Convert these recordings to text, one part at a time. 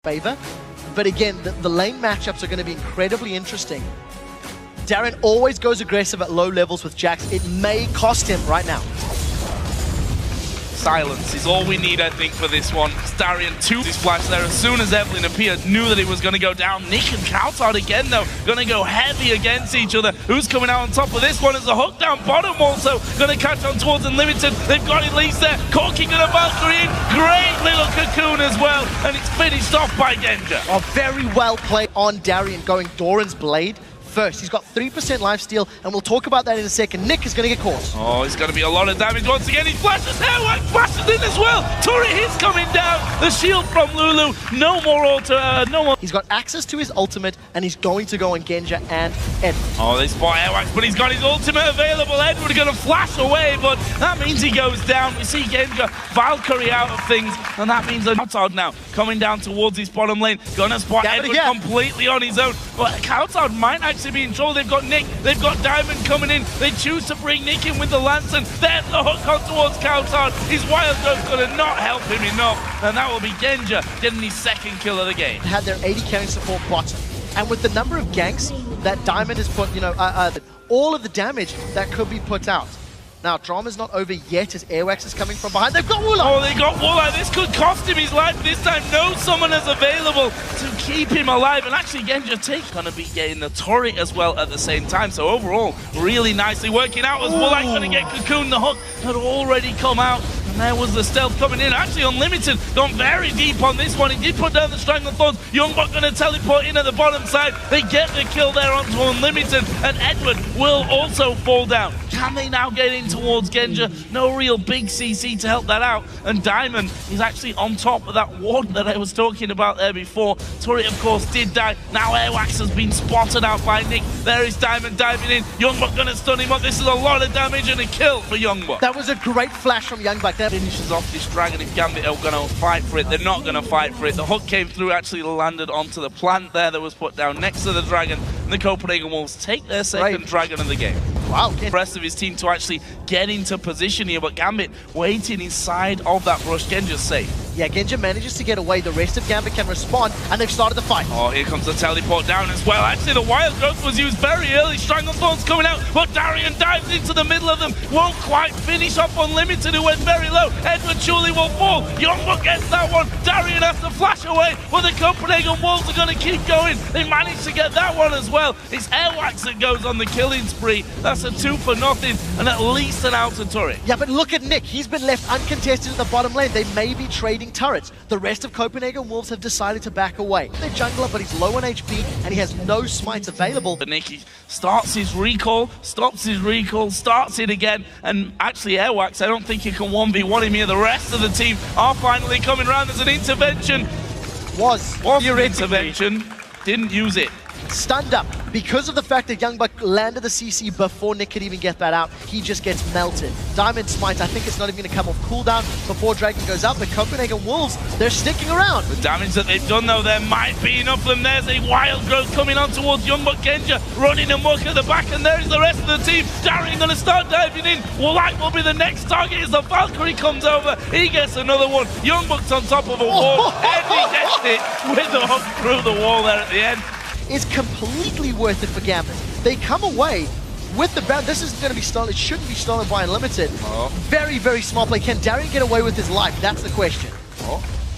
favor. But again, the lane matchups are going to be incredibly interesting. Darren always goes aggressive at low levels with Jax. It may cost him right now. Silence is all we need, I think, for this one. Darian 2 splash there as soon as Evelyn appeared, knew that it was going to go down. Nick and Coulthard again, though, going to go heavy against each other. Who's coming out on top of this one is the hook down bottom also going to catch on towards Unlimited. They've got Elise there. Corki going to Valkyrie in. Great little cocoon as well. And it's finished off by Genja. Oh, very well played on Darian, going Doran's Blade first. He's got 3% lifesteal, and we'll talk about that in a second. Nick is going to get caught. Oh, it's going to be a lot of damage once again. He flashes there, flashes in as well. Turret hits coming down. The shield from Lulu. No more auto, no more. He's got access to his ultimate, and he's going to go on Genja and Edward. Oh, they spot Airwax, but he's got his ultimate available. Edward going to flash away, but that means he goes down. We see Genja Valkyrie out of things, and that means Coulthard now coming down towards his bottom lane. Gonna spot Edward completely on his own, but Coulthard might actually be in trouble. They've got Nick, they've got Diamond coming in. They choose to bring Nick in with the Lantern. There's the hook on towards Coulthard. His Wild Growth's gonna not help him enough, and that will be Genja getting his second kill of the game. Had their 80 carry support bottom, and with the number of ganks that Diamond has put, all of the damage that could be put out. Now, drama's not over yet as Airwax is coming from behind. They've got Woolite! Oh, they got Woolite. This could cost him his life this time. No summoners available to keep him alive. And actually, Genja going to be getting the turret as well at the same time. So overall, really nicely working out as Woolite going to get Cocoon. The hook had already come out. And there was the stealth coming in. Actually, Unlimited gone very deep on this one. He did put down the Strangle Thorns. Youngblood going to teleport in at the bottom side. They get the kill there onto Unlimited. And Edward will also fall down. Can they now get in towards Genja? No real big CC to help that out. And Diamond is actually on top of that ward that I was talking about there before. Turret, of course, did die. Now Airwax has been spotted out by Nick. There is Diamond diving in. Youngblood going to stun him up. This is a lot of damage and a kill for Youngblood. That was a great flash from Youngblood. Finishes off this dragon. If Gambit are going to fight for it, they're not going to fight for it. The hook came through, actually landed onto the plant there that was put down next to the dragon. And the Copenhagen Wolves take their second dragon of the game. Wow. The rest of his team to actually get into position here, but Gambit waiting inside of that brush. Genja's safe. Yeah, Genja manages to get away. The rest of Gambit can respond, and they've started the fight. Oh, here comes the teleport down as well. Actually, the Wild Growth was used very early. Strangle Thorns coming out, but Darian dives into the middle of them. Won't quite finish off Unlimited, who went very low. Edward surely will fall. Youngblood gets that one. Darian has to flash away, but the Copenhagen Wolves are going to keep going. They managed to get that one as well. It's Airwax that goes on the killing spree. That's a 2 for nothing, and at least an outer turret. Yeah, but look at Nick. He's been left uncontested at the bottom lane. They may be trading turrets. The rest of Copenhagen Wolves have decided to back away. They're jungler, but he's low on HP, and he has no smites available. But Nick starts his recall, stops his recall, starts it again, and actually Airwax, I don't think he can 1v1 him here. The rest of the team are finally coming around. There's an intervention. Was your intervention. Didn't use it. Stunned up because of the fact that Youngblood landed the CC before Nick could even get that out. He just gets melted. Diamond Smite, I think it's not even going to come off cooldown before Dragon goes out. But Copenhagen Wolves, they're sticking around. The damage that they've done, though, there might be enough of them. There's a Wild Growth coming on towards Youngblood. Genja running amok at the back, and there's the rest of the team. Darian going to start diving in. Woolite will be the next target as the Valkyrie comes over. He gets another one. Youngblood's on top of a wall, and he gets it with the hook through the wall there at the end. Is completely worth it for Gambit. They come away with the bound. This isn't going to be stolen. It shouldn't be stolen by Unlimited. Very, very small play. Can Darian get away with his life? That's the question.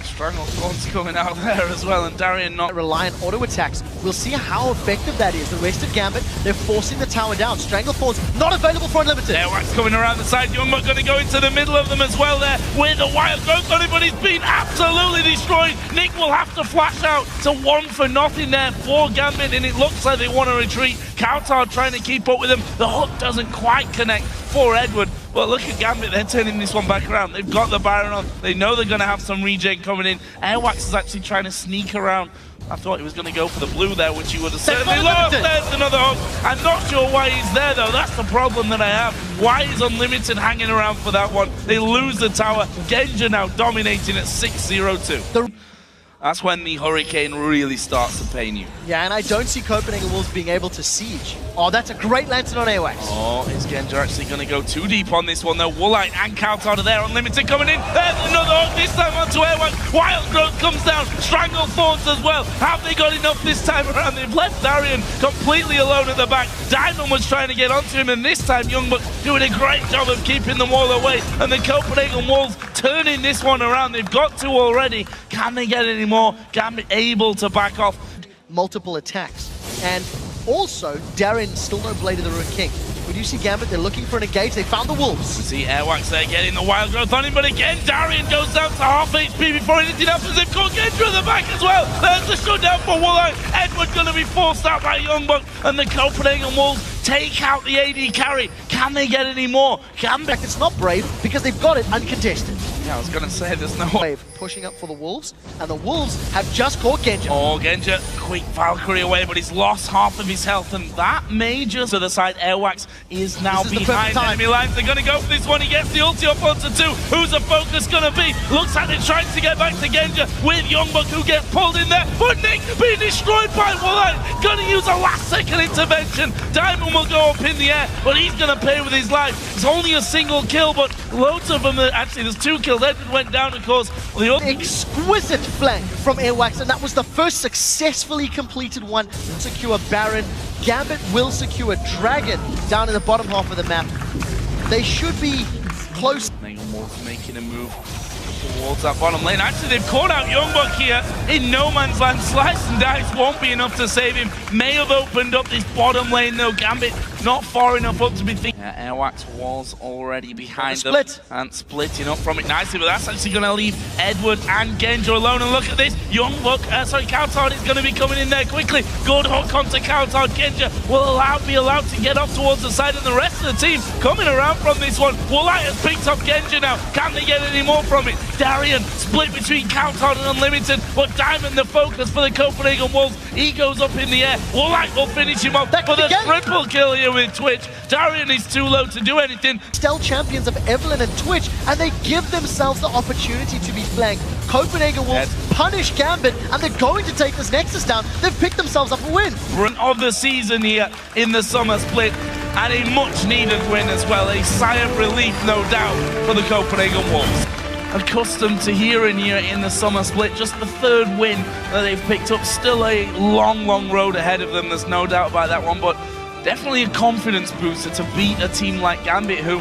Strangle Thorns coming out there as well, and Darian not rely on auto attacks. We'll see how effective that is. The rest of Gambit, they're forcing the tower down. Strangle Thorns not available for Unlimited. Airwax coming around the side. Youngblood going to go into the middle of them as well there with the Wild Growth on it, but he's been absolutely destroyed. Nick will have to flash out to 1 for nothing there for Gambit, and it looks like they want to retreat. Coulthard trying to keep up with them. The hook doesn't quite connect for Edward. Well, look at Gambit, they're turning this one back around. They've got the Baron on. They know they're going to have some regen coming in. Airwax is actually trying to sneak around. I thought he was going to go for the blue there, which he would have certainly lost. There's another hook. I'm not sure why he's there, though. That's the problem that I have. Why is Unlimited hanging around for that one? They lose the tower. Genja now dominating at 6-0-2. that's when the Hurricane really starts to pain you. Yeah, and I don't see Copenhagen Wolves being able to siege. Oh, that's a great lantern on AWAX. Oh, is Genja actually going to go too deep on this one though? Woolite and Kautar are there. Unlimited coming in. There's another hook, this time onto AWAX. Wild Growth comes down. Strangle Thorns as well. Have they got enough this time around? They've left Darian completely alone at the back. Diamond was trying to get onto him, and this time Youngbuck doing a great job of keeping them all away. And the Copenhagen Wolves turning this one around. They've got two already. Can they get any more? Gambit able to back off. Multiple attacks. And also, Darren still no Blade of the Ruined King. When you see Gambit, they're looking for an engage. They found the Wolves. See Airwax there getting the Wild Growth on him, but again, Darian goes down to half HP before anything happens. They've got Genja at the back as well. There's the shutdown for Woolite. Edward going to be forced out by Youngbuck, and the Copenhagen Wolves take out the AD carry. Can they get any more? Gambit. It's not Brave because they've got it uncontested. Yeah, I was going to say there's no Brave pushing up for the Wolves, and the Wolves have just caught Genja. Oh, Genja, quick Valkyrie away, but he's lost half of his health, and that major to the side. Airwax is now behind enemy lines. They're going to go for this one. He gets the ulti up onto two. Who's the focus going to be? Looks like they're trying to get back to Genja with Youngbuck, who gets pulled in there. But Nick being destroyed by Woolite. Going to use a last-second intervention. Diamond will go up in the air, but he's going to pay with his life. It's only a single kill, but loads of them. Actually, there's two kills. Edward went down, of course. The exquisite flank from Airwax, and that was the first successfully completed one. Secure Baron. Gambit will secure Dragon down in the bottom half of the map. They should be close. Wolves making a move towards that bottom lane. Actually, they've caught out Youngbuck here in no man's land. Slice and dice won't be enough to save him. May have opened up this bottom lane though. Gambit not far enough up to be thinking. Airwax was already behind them and splitting up from it nicely, but that's actually going to leave Edward and Genja alone. And look at this, Kautar is going to be coming in there quickly. Good hook onto Kautar. Genja will be allowed to get off towards the side, and the rest of the team coming around from this one. Woolite has picked up Genja now. Can they get any more from it? Darian split between Kautar and Unlimited, but Diamond the focus for the Copenhagen Wolves. He goes up in the air. Woolite will finish him off for the triple kill here with Twitch. Darian is too low to do anything. Still champions of Evelyn and Twitch, and they give themselves the opportunity to be flanked. Copenhagen Wolves punish Gambit, and they're going to take this Nexus down. They've picked themselves up a win. Of the season here in the summer split, and a much needed win as well. A sigh of relief, no doubt, for the Copenhagen Wolves. Accustomed to hearing here in the summer split, just the third win that they've picked up. Still a long road ahead of them, there's no doubt about that one, but definitely a confidence booster to beat a team like Gambit, who